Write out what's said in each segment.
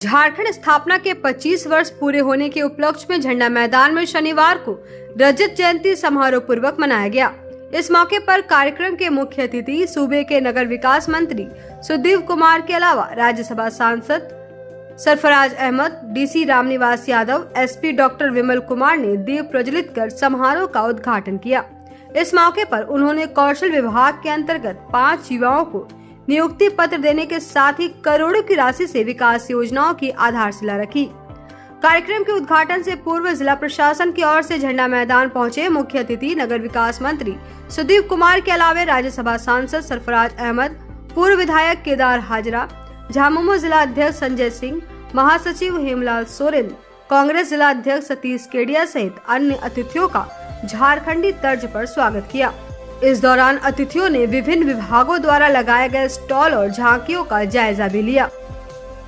झारखंड स्थापना के 25 वर्ष पूरे होने के उपलक्ष्य में झंडा मैदान में शनिवार को रजत जयंती समारोह पूर्वक मनाया गया। इस मौके पर कार्यक्रम के मुख्य अतिथि सूबे के नगर विकास मंत्री सुदीप कुमार के अलावा राज्यसभा सांसद Sarfaraz Ahmed, DC Ramniwas Yadav, SP doctor Vimal Kumar ने दीप प्रज्वलित कर समारोह का उद्घाटन किया। इस मौके पर उन्होंने कौशल विभाग के अंतर्गत 5 युवाओं को नियुक्ति पत्र देने के साथ ही करोड़ों की राशि से विकास योजनाओं की आधारशिला रखी। कार्यक्रम के उद्घाटन से पूर्व जिला प्रशासन की ओर से झंडा मैदान पहुंचे मुख्य अतिथि नगर विकास मंत्री सुदीप कुमार के अलावा राज्यसभा सांसद सरफराज अहमद, पूर्व विधायक केदार हाजरा, झामुमो जिला अध्यक्ष संजय सिंह, महासचिव हेमलाल सोरेन, कांग्रेस जिला अध्यक्ष सतीश केडिया सहित अन्य अतिथियों का झारखंडी तर्ज पर स्वागत किया। इस दौरान अतिथियों ने विभिन्न विभागों द्वारा लगाए गए स्टॉल और झांकियों का जायजा भी लिया।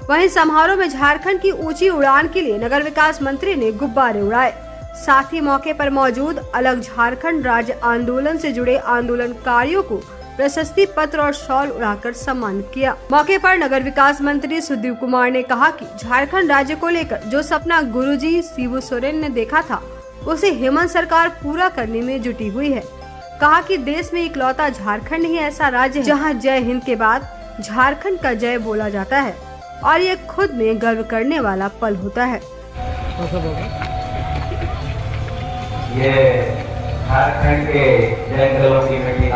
वहीं समारोह में झारखंड की ऊंची उड़ान के लिए नगर विकास मंत्री ने गुब्बारे उड़ाए। साथ ही मौके पर मौजूद अलग झारखंड राज्य आंदोलन से जुड़े आंदोलनकारियों को प्रशस्ति पत्र और शॉल उड़ाकर सम्मानित किया। मौके पर नगर विकास मंत्री सुदीप कुमार ने कहा कि झारखंड राज्य को लेकर जो सपना गुरुजी शिबू सोरेन ने देखा था, उसे हेमंत सरकार पूरा करने में जुटी हुई है। कहा कि देश में इकलौता झारखंड ही ऐसा राज्य है जहां जय हिंद के बाद झारखंड का जय बोला जाता है और ये खुद में गर्व करने वाला पल होता है। ये झारखंड के जंगलों की मिट्टी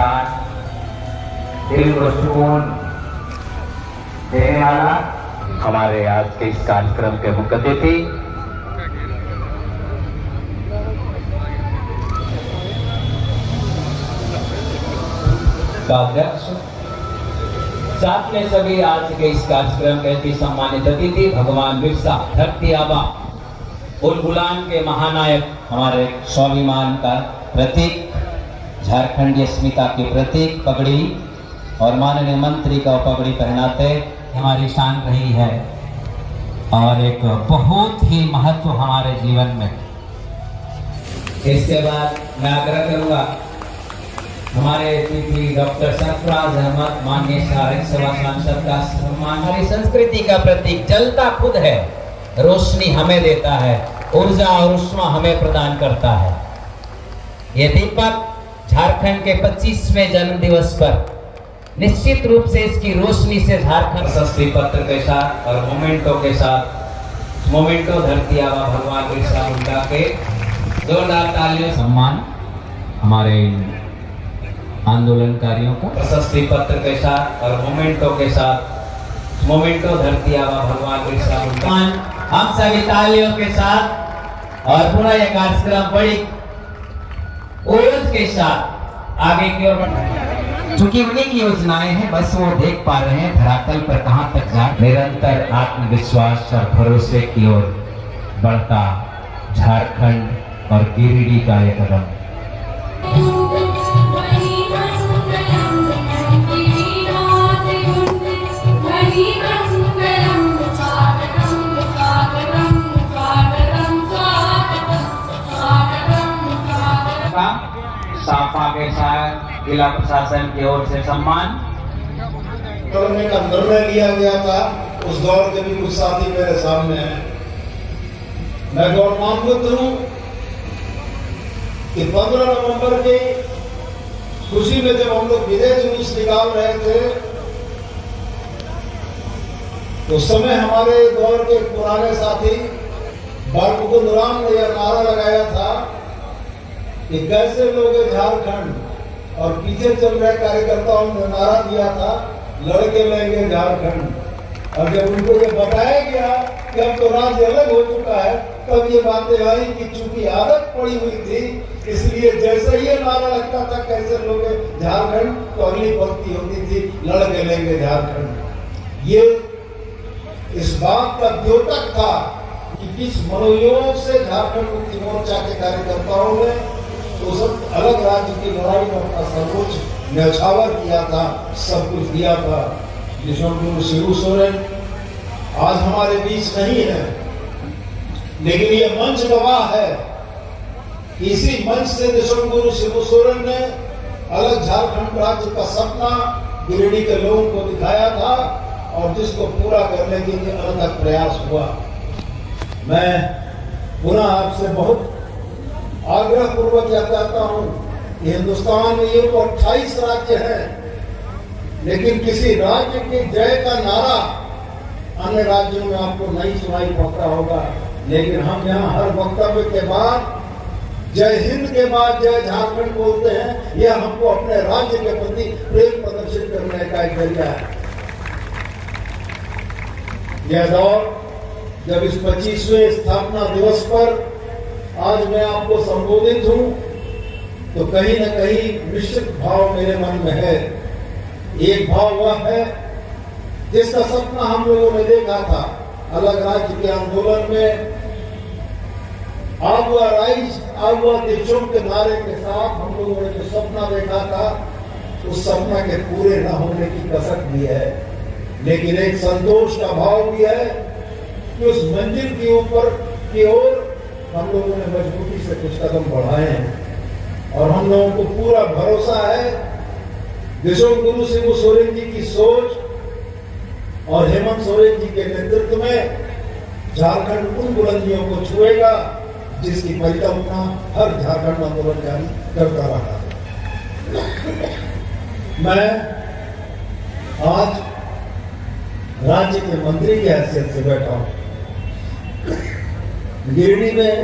दिल को सुकून देने वाला हमारे आज के इस कार्यक्रम के मुख्य अतिथि अध्यक्ष, साथ में सभी आज के इस कार्यक्रम के सम्मानित अतिथि भगवान बिरसा धरती आबा उलगुलान के महानायक, हमारे स्वाभिमान का प्रतीक, झारखंडी अस्मिता के प्रतीक पगड़ी और माननीय मंत्री का पगड़ी पहनाते हमारी शान रही है और एक बहुत ही महत्व हमारे जीवन में। इसके बाद मैं आग्रह करूंगा हमारे अतिथि डॉक्टर सरफराज अहमद, माननीय राज्यसभा सांसद का सम्मान। हमारी संस्कृति का प्रतीक जलता खुद है, रोशनी हमें देता है, ऊर्जा और उष्मा हमें प्रदान करता है। ये दीपक झारखंड के 25वें जन्म दिवस पर निश्चित रूप से इसकी रोशनी से झारखंड प्रशस्ति पत्र के साथ और मोमेंटो के साथ मोमेंटो धरती आबा भगवान बिरसा मुंडा के जोरदार तालियों सम्मान हमारे आंदोलनकारियों को प्रशस्ति पत्र के साथ और मोमेंटो के साथ मोमेंटो धरती आबा भगवान बिरसा मुंडा। हम सभी तालियों के साथ और पूरा यह कार्यक्रम बड़ी ओज के साथ आगे की ओर बढ़, चूंकि उन्हीं की योजनाएं हैं, बस वो देख पा रहे हैं धरातल पर कहां तक जा। निरंतर आत्मविश्वास और भरोसे की ओर बढ़ता झारखंड और गिरिडीह का ये कदम। साफा के साथ जिला प्रशासन की ओर से सम्मान करने का निर्णय लिया गया था। उस दौर के भी कुछ साथी मेरे सामने हैं। मैं गौरवान्वित हूं कि 15 नवंबर की खुशी में जब हम लोग विजय जुलूस निकाल रहे थे, उस समय हमारे दौर के पुराने साथी बालमुकुंद राम ने यह नारा लगाया था कि कैसे लोग झारखंड, और पीछे चल रहे कार्यकर्ताओं ने नारा दिया था लड़के लेंगे झारखंड। और जब उनको ये बताया गया कि अब तो राज्य अलग हो चुका है, तब ये बातें आई कि चूंकि आदत पड़ी हुई थी, इसलिए जैसे ये नारा लगता था कैसे लोग झारखंड, तो अगली पंक्ति होती थी लड़के लेंगे झारखंड। ये इस बात का द्योतक था कि किस मनोयोग से झारखंड मुक्ति मोर्चा के कार्यकर्ताओं ने तो सब अलग राज्य की लड़ाई में अपना सर्वोच्च न्यौछावर किया था, सब कुछ दिया था। विश्वगुरु शिबू सोरेन आज हमारे बीच नहीं है, लेकिन ये मंच गवाह है। इसी मंच से विश्वगुरु शिबू सोरेन ने अलग झारखंड राज्य का सपना गिरिडीह के लोगों को दिखाया था और जिसको पूरा करने के लिए अनथक प्रयास हुआ। मैं पुनः आपसे बहुत आग्रह पूर्वक यह कहता हूं कि हिंदुस्तान में ये तो 28 राज्य हैं, लेकिन किसी राज्य की जय का नारा अन्य राज्यों में आपको नहीं सुनाई पड़ता होगा, लेकिन हम यहाँ हर वक्तव्य के बाद जय हिंद के बाद जय झारखंड बोलते हैं। यह हमको अपने राज्य के प्रति प्रेम प्रदर्शित करने का एक जरिया है। यह दौर जब इस 25वें स्थापना दिवस पर आज मैं आपको संबोधित हूं, तो कहीं न कहीं निश्चित भाव मेरे मन में है। एक भाव वह है जिसका सपना हम लोगों ने देखा था अलग राज्य के आंदोलन में, आगुआ राइज आगुआ देशों के नारे के साथ हम लोगों ने जो सपना देखा था, उस सपना के पूरे न होने की कसक भी है, लेकिन एक संतोष का भाव भी है कि उस मंजिल के ऊपर की ओर हम लोगों ने मजबूती से कुछ कदम बढ़ाए हैं। और हम लोगों को पूरा भरोसा है विश्वगुरु शिबू सोरेन जी की सोच और हेमंत सोरेन जी के नेतृत्व में झारखंड उन बुलंदियों को छुएगा जिसकी परिकल्पना हर झारखंड आंदोलन जारी करता रहा है। मैं आज राज्य के मंत्री की हैसियत से बैठा हूं। गिरिडीह में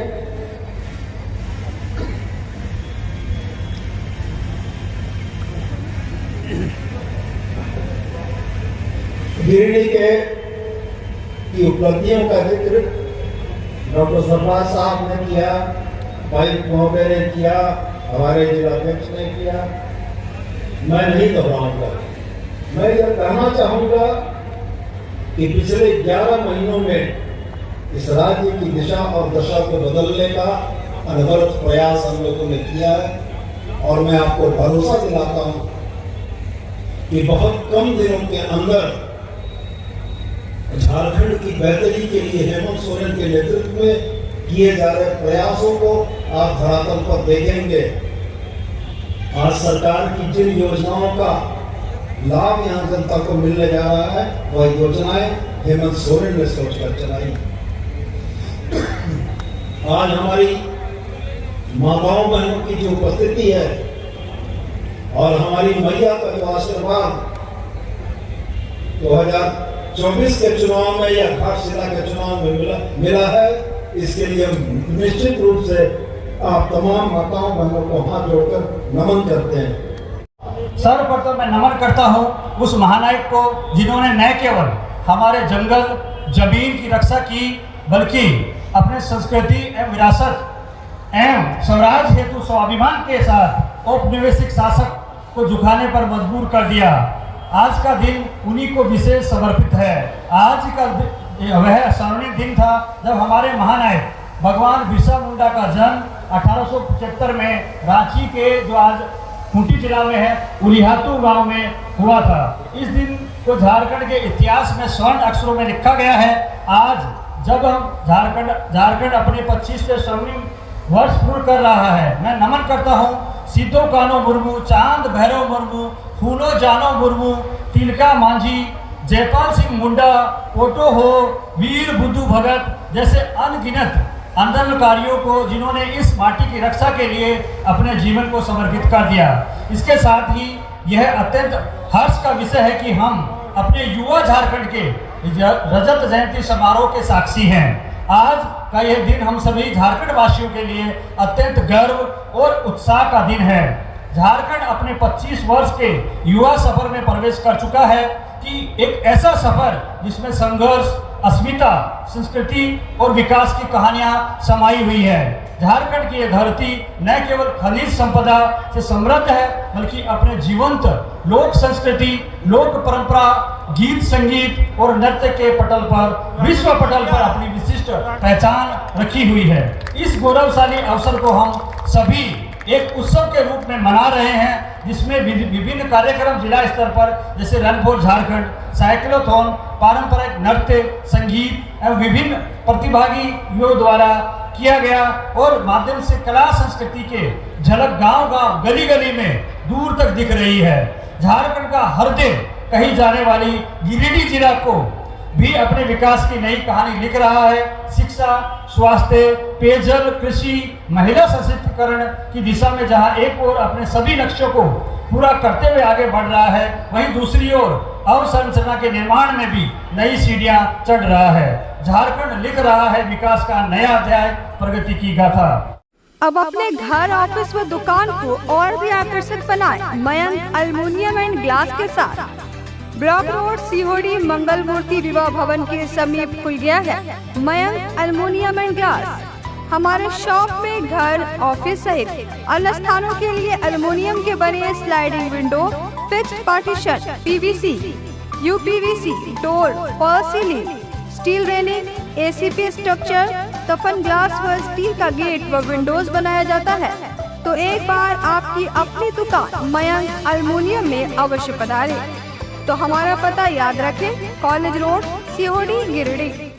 की उपलब्धियों का जिक्र डॉक्टर सरफराज साहब ने किया, भाई महोदय ने किया, हमारे जिलाध्यक्ष ने किया। मैं नहीं दोहराऊंगा। मैं यह कहना चाहूंगा कि पिछले 11 महीनों में इस राज्य की दिशा और दशा को बदलने का अनवरत प्रयास हम लोगों ने किया है। और मैं आपको भरोसा दिलाता हूं कि बहुत कम दिनों के अंदर झारखंड की बेहतरी के लिए हेमंत सोरेन के नेतृत्व में किए जा रहे प्रयासों को आप धरातल पर देखेंगे। आज सरकार की जिन योजनाओं का लाभ यहाँ जनता को मिलने जा रहा है, वह योजनाएं हेमंत सोरेन ने सोचकर चलाई। आज हमारी माताओं बहनों की जो उपस्थिति है और हमारी मैया का जो आशीर्वाद 2024 के चुनाव में या घाटशिला के चुनाव में मिला है, इसके लिए हम निश्चित रूप से आप तमाम माताओं बहनों को हाथ जोड़कर नमन करते हैं। सर्वप्रथम मैं नमन करता हूं उस महानायक को जिन्होंने न केवल हमारे जंगल जमीन की रक्षा की, बल्कि अपने संस्कृति एवं विरासत एवं स्वराज हेतु स्वाभिमान के साथ औपनिवेशिक शासक को झुकाने पर मजबूर कर दिया। आज का दिन उन्हीं को विशेष समर्पित है। आज का वह स्वर्णिम दिन था जब हमारे महानायक भगवान बिरसा मुंडा का जन्म 1875 में रांची के जो आज खूंटी जिला में है उलिहातू गांव में हुआ था। इस दिन को झारखंड के इतिहास में स्वर्ण अक्षरों में लिखा गया है। आज जब हम झारखंड अपने 25वें स्वर्णिम वर्ष पूर्ण कर रहा है, मैं नमन करता हूँ सिद्धो कानो मुर्मू, चांद भैरव मुर्मू, फूलो जानो मुर्मू, तिलका मांझी, जयपाल सिंह मुंडा, ओटो हो, वीर बुद्धू भगत जैसे अनगिनत आंदोलनकारियों को जिन्होंने इस माटी की रक्षा के लिए अपने जीवन को समर्पित कर दिया। इसके साथ ही यह अत्यंत हर्ष का विषय है कि हम अपने युवा झारखंड के रजत जयंती समारोह के साक्षी हैं। आज का यह दिन हम सभी झारखंड वासियों के लिए अत्यंत गर्व और उत्साह का दिन है। झारखंड अपने 25 वर्ष के युवा सफर में प्रवेश कर चुका है कि एक ऐसा सफर जिसमें संघर्ष, अस्मिता, संस्कृति और विकास की कहानियां समाई हुई है। झारखंड की यह धरती न केवल खनिज संपदा से समृद्ध है, बल्कि अपने जीवंत लोक संस्कृति, लोक परंपरा, गीत संगीत और नृत्य के पटल पर, विश्व पटल पर अपनी विशिष्ट पहचान रखी हुई है। इस गौरवशाली अवसर को हम सभी एक उत्सव के रूप में मना रहे हैं, जिसमें विभिन्न कार्यक्रम जिला स्तर पर जैसे रन फॉर झारखंड, साइक्लोथॉन, पारंपरिक नृत्य, संगीत एवं विभिन्न प्रतिभागियों द्वारा किया गया और माध्यम से कला संस्कृति के झलक गांव-गांव, गली-गली में दूर तक दिख रही है। झारखंड का हृदय कही जाने वाली गिरिडीह जिला को भी अपने विकास की नई कहानी लिख रहा है। शिक्षा, स्वास्थ्य, पेयजल, कृषि, महिला सशक्तिकरण की दिशा में जहां एक ओर अपने सभी लक्ष्यों को पूरा करते हुए आगे बढ़ रहा है, वहीं दूसरी ओर अवसंरचना के निर्माण में भी नई सीढ़ियां चढ़ रहा है। झारखंड लिख रहा है विकास का नया अध्याय, प्रगति की गाथा। अब अपने घर, ऑफिस व दुकान को और भी आकर्षक बनाएं मयंक एल्युमिनियम एंड ग्लास के साथ। ब्लॉक रोड, सीहोड़ी, मंगल मूर्ति विवाह भवन के समीप खुल गया है मयंक एल्युमिनियम एंड ग्लास। हमारे शॉप में घर, ऑफिस सहित अन्य स्थानों के लिए एल्युमिनियम के बने sliding window, fixed partition, PVC, UPVC door, fall ceiling, steel railing, ACP structure, तफन ग्लास व स्टील का गेट व विंडोज बनाया जाता है। तो एक बार आपकी अपनी दुकान मयंक एल्युमिनियम में अवश्य पधारें। तो हमारा पता याद रखें, कॉलेज रोड, सीहोड़ी, गिरिडीह।